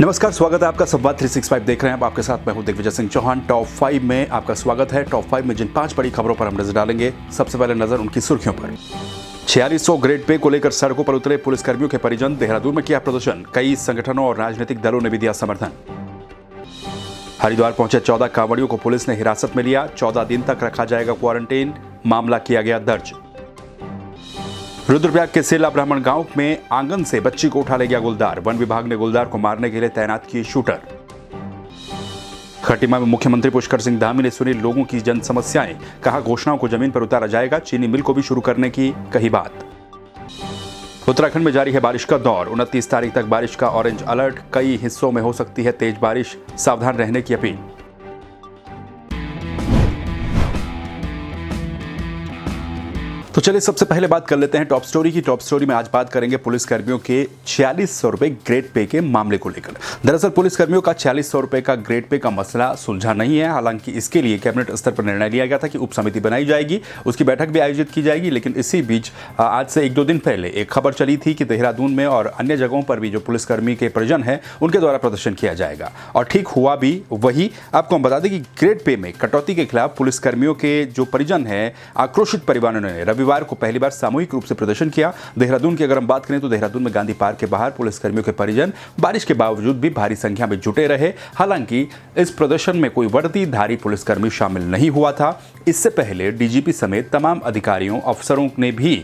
नमस्कार, स्वागत है आपका संवाद 365 देख रहे हैं आप। आपके साथ मैं हूं दिग्विजय सिंह चौहान। टॉप 5 में आपका स्वागत है। टॉप 5 में जिन 5 बड़ी खबरों पर हम नजर डालेंगे, सबसे पहले नजर उनकी सुर्खियों पर। 4600 ग्रेड पे को लेकर सड़कों पर उतरे पुलिसकर्मियों के परिजन, देहरादून में किया प्रदर्शन। कई संगठनों और राजनीतिक दलों ने भी दिया समर्थन। हरिद्वार पहुंचे 14 कांवड़ियों को पुलिस ने हिरासत में लिया। 14 दिन तक रखा जाएगा क्वारंटीन, मामला किया गया दर्ज। रुद्रप्रयाग के सेला ब्राह्मण गांव में आंगन से बच्ची को उठा ले गया गुलदार। वन विभाग ने गुलदार को मारने के लिए तैनात किए शूटर। खटीमा में मुख्यमंत्री पुष्कर सिंह धामी ने सुनी लोगों की जन समस्याएं, कहा घोषणाओं को जमीन पर उतारा जाएगा। चीनी मिल को भी शुरू करने की कही बात। उत्तराखंड में जारी है बारिश का दौर। 29 तारीख तक बारिश का ऑरेंज अलर्ट। कई हिस्सों में हो सकती है तेज बारिश, सावधान रहने की अपील। तो चलिए सबसे पहले बात कर लेते हैं टॉप स्टोरी की। टॉप स्टोरी में आज बात करेंगे पुलिसकर्मियों के 4600 रुपए ग्रेड पे के मामले को लेकर। दरअसल पुलिसकर्मियों का 4600 रुपए का ग्रेड पे का मसला सुलझा नहीं है। हालांकि इसके लिए कैबिनेट स्तर पर निर्णय लिया गया था कि उप समिति बनाई जाएगी, उसकी बैठक भी आयोजित की जाएगी। लेकिन इसी बीच आज से 1-2 दिन पहले एक खबर चली थी कि देहरादून में और अन्य जगहों पर भी जो पुलिसकर्मी के परिजन हैं उनके द्वारा प्रदर्शन किया जाएगा, और ठीक हुआ भी वही। आपको हम बता दें कि ग्रेड पे में कटौती के खिलाफ पुलिसकर्मियों के जो परिजन हैं, आक्रोशित परिवारों ने रविवार को पहली बार सामूहिक रूप से प्रदर्शन किया। देहरादून की अगर हम बात करें तो देहरादून में गांधी पार्क के बाहर पुलिसकर्मियों के परिजन बारिश के बावजूद भी भारी संख्या में जुटे रहे। हालांकि इस प्रदर्शन में कोई वर्दीधारी पुलिसकर्मी शामिल नहीं हुआ था। इससे पहले डीजीपी समेत तमाम अधिकारियों, अफसरों ने भी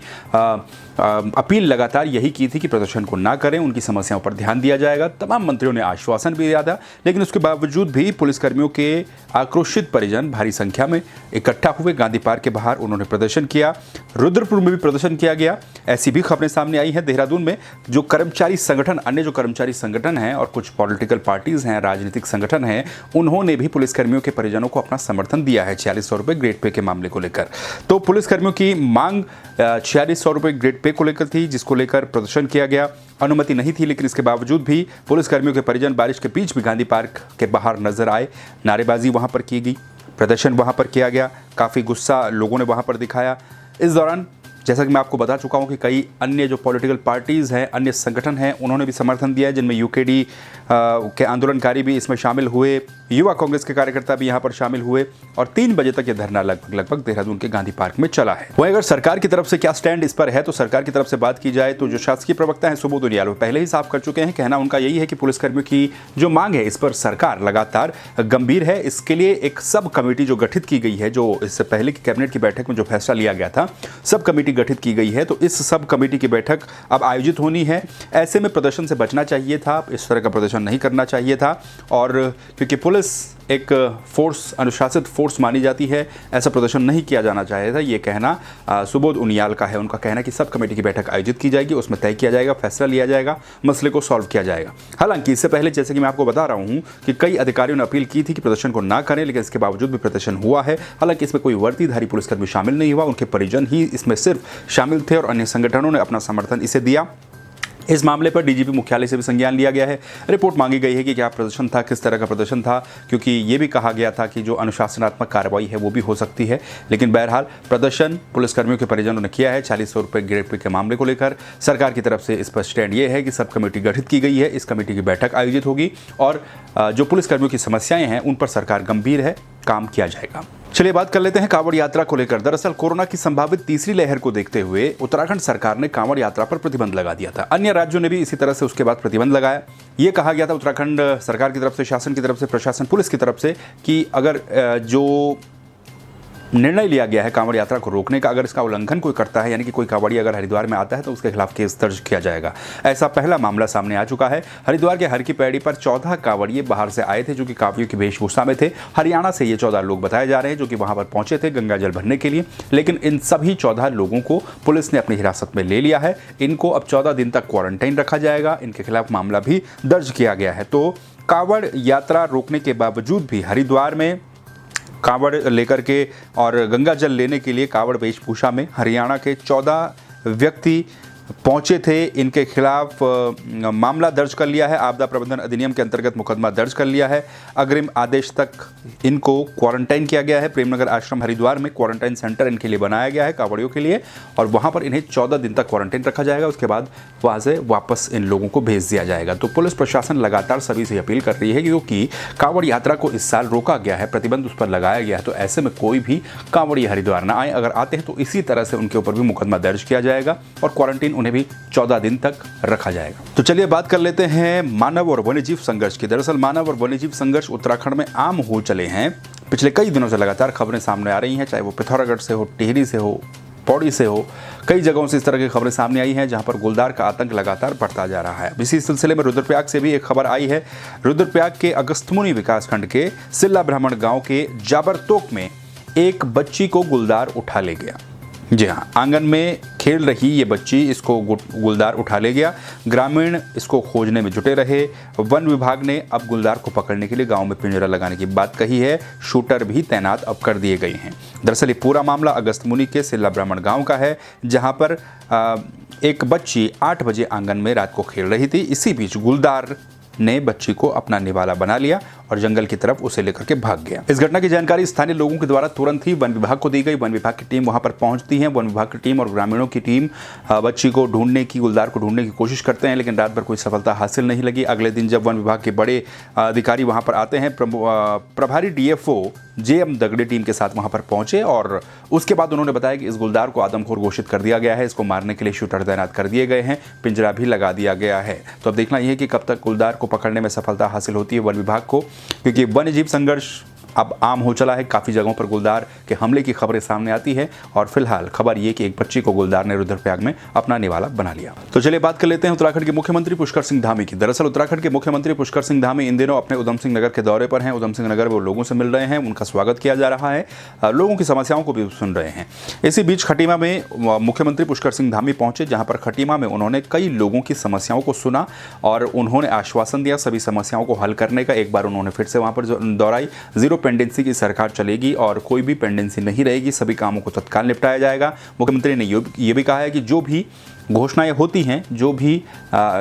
अपील लगातार यही की थी कि प्रदर्शन को ना करें, उनकी समस्याओं पर ध्यान दिया जाएगा। तमाम मंत्रियों ने आश्वासन भी दिया था, लेकिन उसके बावजूद भी पुलिसकर्मियों के आक्रोशित परिजन भारी संख्या में इकट्ठा हुए गांधी पार्क के बाहर। उन्होंने प्रदर्शन किया। रुद्रपुर में भी प्रदर्शन किया गया। ऐसी भी खबरें सामने आई हैं। देहरादून में जो कर्मचारी संगठन, अन्य जो कर्मचारी संगठन हैं और कुछ पॉलिटिकल पार्टीज हैं, राजनीतिक संगठन हैं, उन्होंने भी पुलिसकर्मियों के परिजनों को अपना समर्थन दिया है 4600 रुपए ग्रेड पे के मामले को लेकर। तो पुलिसकर्मियों की मांग 4600 रुपए ग्रेड पे को लेकर थी, जिसको लेकर प्रदर्शन किया गया। अनुमति नहीं थी, लेकिन इसके बावजूद भी पुलिसकर्मियों के परिजन बारिश के बीच भी गांधी पार्क के बाहर नजर आए। नारेबाजी वहां पर की गई, प्रदर्शन वहां पर किया गया। काफी गुस्सा लोगों ने वहां पर दिखाया। इस दौरान जैसा कि मैं आपको बता चुका हूं कि कई अन्य जो पॉलिटिकल पार्टीज़ हैं, अन्य संगठन हैं, उन्होंने भी समर्थन दिया है, जिनमें यूकेडी के आंदोलनकारी भी इसमें शामिल हुए। युवा कांग्रेस के कार्यकर्ता भी यहां पर शामिल हुए और 3 बजे तक यह धरना लगभग देहरादून के गांधी पार्क में चला है। वहीं अगर सरकार की तरफ से क्या स्टैंड इस पर है, तो सरकार की तरफ से बात की जाए तो जो शासकीय प्रवक्ता हैं सुबोध उनियाल, वो पहले ही साफ कर चुके हैं। कहना उनका यही है कि पुलिसकर्मियों की जो मांग है, इस पर सरकार लगातार गंभीर है। इसके लिए एक सब कमेटी जो गठित की गई है, जो इससे पहले की कैबिनेट की बैठक में जो फैसला लिया गया था, सब कमेटी गठित की गई है। तो इस सब कमेटी की बैठक अब आयोजित होनी है। ऐसे में प्रदर्शन से बचना चाहिए था, इस तरह का प्रदर्शन नहीं करना चाहिए था। और क्योंकि पुलिस एक फोर्स, अनुशासित फोर्स मानी जाती है, ऐसा प्रदर्शन नहीं किया जाना चाहिए था। ये कहना सुबोध उनियाल का है। उनका कहना कि सब कमेटी की बैठक आयोजित की जाएगी, उसमें तय किया जाएगा, फैसला लिया जाएगा, मसले को सॉल्व किया जाएगा। हालांकि इससे पहले जैसे कि मैं आपको बता रहा हूं कि कई अधिकारियों ने अपील की थी कि प्रदर्शन को ना करें, लेकिन इसके बावजूद भी प्रदर्शन हुआ है। हालांकि इसमें कोई वर्दीधारी पुलिसकर्मी शामिल नहीं हुआ, उनके परिजन ही इसमें सिर्फ शामिल थे और अन्य संगठनों ने अपना समर्थन इसे दिया। इस मामले पर डीजीपी मुख्यालय से भी संज्ञान लिया गया है। रिपोर्ट मांगी गई है कि क्या प्रदर्शन था, किस तरह का प्रदर्शन था, क्योंकि ये भी कहा गया था कि जो अनुशासनात्मक कार्रवाई है वो भी हो सकती है। लेकिन बहरहाल प्रदर्शन पुलिसकर्मियों के परिजनों ने किया है 4600 रुपए ग्रेड पे के मामले को लेकर। सरकार की तरफ से इस पर स्टैंड ये है कि सब कमेटी गठित की गई है, इस कमेटी की बैठक आयोजित होगी और जो पुलिसकर्मियों की समस्याएं हैं उन पर सरकार गंभीर है, काम किया जाएगा। चलिए बात कर लेते हैं कांवड़ यात्रा को लेकर। दरअसल कोरोना की संभावित तीसरी लहर को देखते हुए उत्तराखंड सरकार ने कांवड़ यात्रा पर प्रतिबंध लगा दिया था। अन्य राज्यों ने भी इसी तरह से उसके बाद प्रतिबंध लगाया। ये कहा गया था उत्तराखंड सरकार की तरफ से, शासन की तरफ से, प्रशासन, पुलिस की तरफ से कि अगर जो निर्णय लिया गया है कांवड़ यात्रा को रोकने का, अगर इसका उल्लंघन कोई करता है, यानी कि कोई कांवड़ी अगर हरिद्वार में आता है तो उसके खिलाफ केस दर्ज किया जाएगा। ऐसा पहला मामला सामने आ चुका है। हरिद्वार के हर की पैड़ी पर 14 कांवड़िए बाहर से आए थे, जो कि कांवड़ियों की वेशभूषा में थे। हरियाणा से ये 14 लोग बताए जा रहे हैं जो कि वहां पर पहुंचे थे गंगा जल भरने के लिए। लेकिन इन सभी 14 लोगों को पुलिस ने अपनी हिरासत में ले लिया है। इनको अब 14 दिन तक क्वारंटाइन रखा जाएगा। इनके खिलाफ मामला भी दर्ज किया गया है। तो कांवड़ यात्रा रोकने के बावजूद भी हरिद्वार में कांवड़ लेकर के और गंगा जल लेने के लिए कांवड़ वेशभूषा में हरियाणा के 14 व्यक्ति पहुंचे थे, इनके खिलाफ मामला दर्ज कर लिया है। आपदा प्रबंधन अधिनियम के अंतर्गत मुकदमा दर्ज कर लिया है। अग्रिम आदेश तक इनको क्वारंटाइन किया गया है। प्रेमनगर आश्रम हरिद्वार में क्वारंटाइन सेंटर इनके लिए बनाया गया है कांवड़ियों के लिए, और वहां पर इन्हें 14 दिन तक क्वारंटाइन रखा जाएगा। उसके बाद वहां से वापस इन लोगों को भेज दिया जाएगा। तो पुलिस प्रशासन लगातार सभी से अपील कर रही है, क्योंकि कांवड़ यात्रा को इस साल रोका गया है, प्रतिबंध उस पर लगाया गया है। तो ऐसे में कोई भी कांवड़ी हरिद्वार ना आए, अगर आते हैं तो इसी तरह से उनके ऊपर भी मुकदमा दर्ज किया जाएगा और क्वारंटीन उन्हें भी 14 दिन तक रखा जाएगा। तो चलिए बात कर लेते हैं मानव और वन्यजीव संघर्ष की। दरअसल मानव और वन्यजीव संघर्ष उत्तराखंड में आम हो चले हैं। पिछले कई दिनों से लगातार खबरें सामने आ रही हैं, चाहे वो पिथौरागढ़ से हो, टिहरी से हो, पौड़ी से हो, कई जगहों से इस तरह की खबरें सामने आई हैं जहां पर गुलदार का आतंक लगातार बढ़ता जा रहा है। इसी सिलसिले में रुद्रप्रयाग से भी एक खबर आई है। रुद्रप्रयाग के अगस्त्यमुनि विकासखंड के सिल्ला ब्राह्मण गांव के जाबरतोक में एक बच्ची को गुलदार उठा ले गया। जी हाँ, आंगन में खेल रही ये बच्ची इसको गुलदार उठा ले गया। ग्रामीण इसको खोजने में जुटे रहे। वन विभाग ने अब गुलदार को पकड़ने के लिए गांव में पिंजरा लगाने की बात कही है। शूटर भी तैनात अब कर दिए गए हैं। दरअसल ये पूरा मामला अगस्त्यमुनि के सिल्ला ब्राह्मण गांव का है, जहां पर एक बच्ची 8 बजे आंगन में रात को खेल रही थी। इसी बीच गुलदार ने बच्ची को अपना निवाला बना लिया और जंगल की तरफ उसे लेकर के भाग गया। इस घटना की जानकारी स्थानीय लोगों के द्वारा तुरंत ही वन विभाग को दी गई। वन विभाग की टीम वहां पर पहुंचती है। वन विभाग की टीम और ग्रामीणों की टीम बच्ची को ढूंढने की, गुलदार को ढूंढने की कोशिश करते हैं, लेकिन रात भर कोई सफलता हासिल नहीं लगी। अगले दिन जब वन विभाग के बड़े अधिकारी वहां पर आते हैं, प्रभारी DFO JM दगड़े टीम के साथ वहां पर पहुंचे और उसके बाद उन्होंने बताया कि इस गुलदार को आदमखोर घोषित कर दिया गया है। इसको मारने के लिए शूटर तैनात कर दिए गए हैं, पिंजरा भी लगा दिया गया है। तो अब देखना यह है कि कब तक गुलदार को पकड़ने में सफलता हासिल होती है वन विभाग को, क्योंकि वन्यजीव संघर्ष अब आम हो चला है। काफ़ी जगहों पर गुलदार के हमले की खबरें सामने आती है और फिलहाल खबर ये कि एक बच्ची को गुलदार ने रुद्रप्रयाग में अपना निवाला बना लिया। तो चलिए बात कर लेते हैं उत्तराखंड के मुख्यमंत्री पुष्कर सिंह धामी की। दरअसल उत्तराखंड के मुख्यमंत्री पुष्कर सिंह धामी इन दिनों अपने उधम सिंह नगर के दौरे पर हैं। उधम सिंह नगर में वो लोगों से मिल रहे हैं, उनका स्वागत किया जा रहा है, लोगों की समस्याओं को भी सुन रहे हैं। इसी बीच खटीमा में मुख्यमंत्री पुष्कर सिंह धामी पहुंचे, जहां पर खटीमा में उन्होंने कई लोगों की समस्याओं को सुना और उन्होंने आश्वासन दिया सभी समस्याओं को हल करने का। एक बार उन्होंने फिर से वहां पर दोहराई, जीरो पेंडेंसी की सरकार चलेगी और कोई भी पेंडेंसी नहीं रहेगी, सभी कामों को तत्काल निपटाया जाएगा। मुख्यमंत्री ने ये भी कहा है कि जो भी घोषणाएं होती हैं, जो भी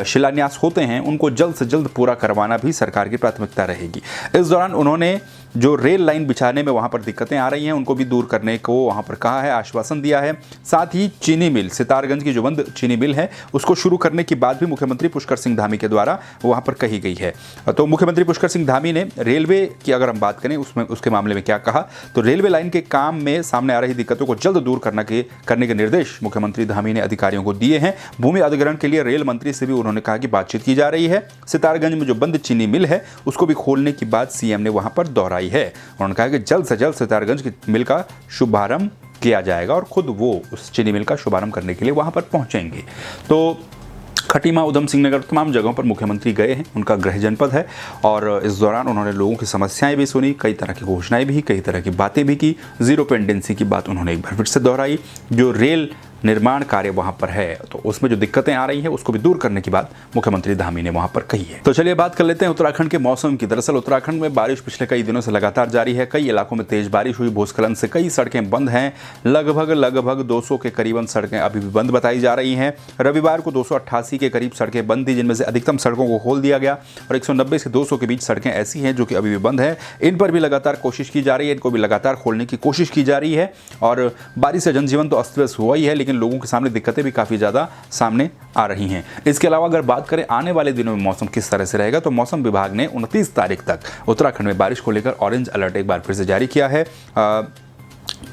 शिलान्यास होते हैं, उनको जल्द से जल्द पूरा करवाना भी सरकार की प्राथमिकता रहेगी। इस दौरान उन्होंने जो रेल लाइन बिछाने में वहां पर दिक्कतें आ रही हैं, उनको भी दूर करने को वहां पर कहा है, आश्वासन दिया है। साथ ही चीनी मिल, सितारगंज की जो बंद चीनी मिल है, उसको शुरू करने की बात भी मुख्यमंत्री पुष्कर सिंह धामी के द्वारा वहां पर कही गई है। तो मुख्यमंत्री पुष्कर सिंह धामी ने रेलवे की अगर हम बात करें उसके मामले में क्या कहा, तो रेलवे लाइन के काम में सामने आ रही दिक्कतों को जल्द दूर करने के निर्देश मुख्यमंत्री धामी ने अधिकारियों को दिए हैं। भूमि अधिग्रहण के लिए रेल मंत्री से भी उन्होंने कहा कि बातचीत की जा रही है। सितारगंज में जो बंद चीनी मिल है, उसको भी खोलने की बात CM ने वहां पर दोहराई है। उन्होंने कहा कि जल्द से जल्द सितारगंज की मिल का शुभारंभ किया जाएगा और खुद वो उस चीनी मिल का शुभारंभ करने के लिए वहां पर पहुंचेंगे। तो खटीमा, उधम सिंह नगर, तमाम जगहों पर मुख्यमंत्री गए हैं, उनका गृह जनपद है और इस दौरान उन्होंने लोगों की समस्याएं भी सुनी, कई तरह की घोषणाएं भी, कई तरह की बातें भी की। जीरो पेंडेंसी की बात उन्होंने एक बार फिर से दोहराई। जो रेल निर्माण कार्य वहां पर है, तो उसमें जो दिक्कतें आ रही हैं, उसको भी दूर करने की बात मुख्यमंत्री धामी ने वहां पर कही है। तो चलिए बात कर लेते हैं उत्तराखंड के मौसम की। दरअसल उत्तराखंड में बारिश पिछले कई दिनों से लगातार जारी है। कई इलाकों में तेज बारिश हुई, भूस्खलन से कई सड़कें बंद हैं। लगभग 200 के करीबन सड़कें अभी भी बंद बताई जा रही हैं। रविवार को 288 के करीब सड़कें बंद थी, जिनमें से अधिकतम सड़कों को खोल दिया गया और 190 से 200 के बीच सड़कें ऐसी हैं जो कि अभी भी बंद है। इन पर भी लगातार कोशिश की जा रही है, इनको भी लगातार खोलने की कोशिश की जा रही है। और बारिश से जनजीवन तो अस्त व्यस्त हुआ ही है, लेकिन लोगों के सामने दिक्कतें भी काफ़ी ज़्यादा सामने आ रही हैं। इसके अलावा अगर बात करें आने वाले दिनों में मौसम किस तरह से रहेगा, तो मौसम विभाग ने 29 तारीख तक उत्तराखंड में बारिश को लेकर ऑरेंज अलर्ट एक बार फिर से जारी किया है।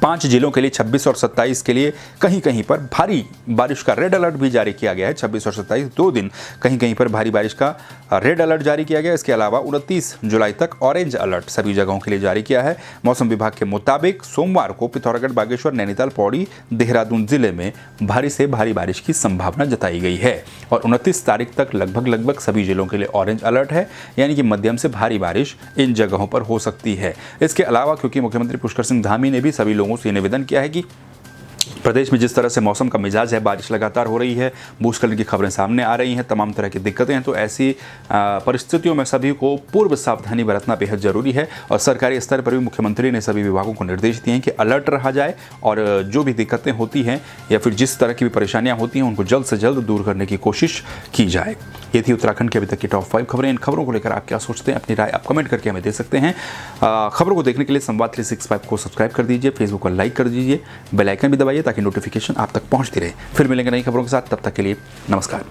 5 जिलों के लिए 26 और 27 के लिए कहीं कहीं पर भारी बारिश का रेड अलर्ट भी जारी किया गया है। 26 और 27 2 दिन कहीं कहीं पर भारी बारिश का रेड अलर्ट जारी किया गया। इसके अलावा 29 जुलाई तक ऑरेंज अलर्ट सभी जगहों के लिए जारी किया है। मौसम विभाग के मुताबिक सोमवार को पिथौरागढ़, बागेश्वर, नैनीताल, पौड़ी, देहरादून जिले में भारी से भारी बारिश की संभावना जताई गई है और 29 तारीख तक लगभग सभी जिलों के लिए ऑरेंज अलर्ट है, यानी कि मध्यम से भारी बारिश इन जगहों पर हो सकती है। इसके अलावा क्योंकि मुख्यमंत्री पुष्कर सिंह धामी ने भी सभी लोगों से निवेदन किया है कि प्रदेश में जिस तरह से मौसम का मिजाज है, बारिश लगातार हो रही है, भूस्खलन की खबरें सामने आ रही हैं, तमाम तरह की दिक्कतें हैं, तो ऐसी परिस्थितियों में सभी को पूर्व सावधानी बरतना बेहद जरूरी है। और सरकारी स्तर पर भी मुख्यमंत्री ने सभी विभागों को निर्देश दिए हैं कि अलर्ट रहा जाए और जो भी दिक्कतें होती हैं या फिर जिस तरह की भी परेशानियां होती हैं उनको जल्द से जल्द दूर करने की कोशिश की जाए। ये थी उत्तराखंड की अभी तक की टॉप 5 खबरें। इन खबरों को लेकर आप क्या सोचते हैं, अपनी राय आप कमेंट करके हमें दे सकते हैं। खबरों को देखने के लिए संवाद 365 को सब्सक्राइब कर दीजिए, फेसबुक को लाइक कर दीजिए, बेल आइकन भी दबाइए ताकि नोटिफिकेशन आप तक पहुंचती रहे। फिर मिलेंगे नई खबरों के साथ, तब तक के लिए नमस्कार।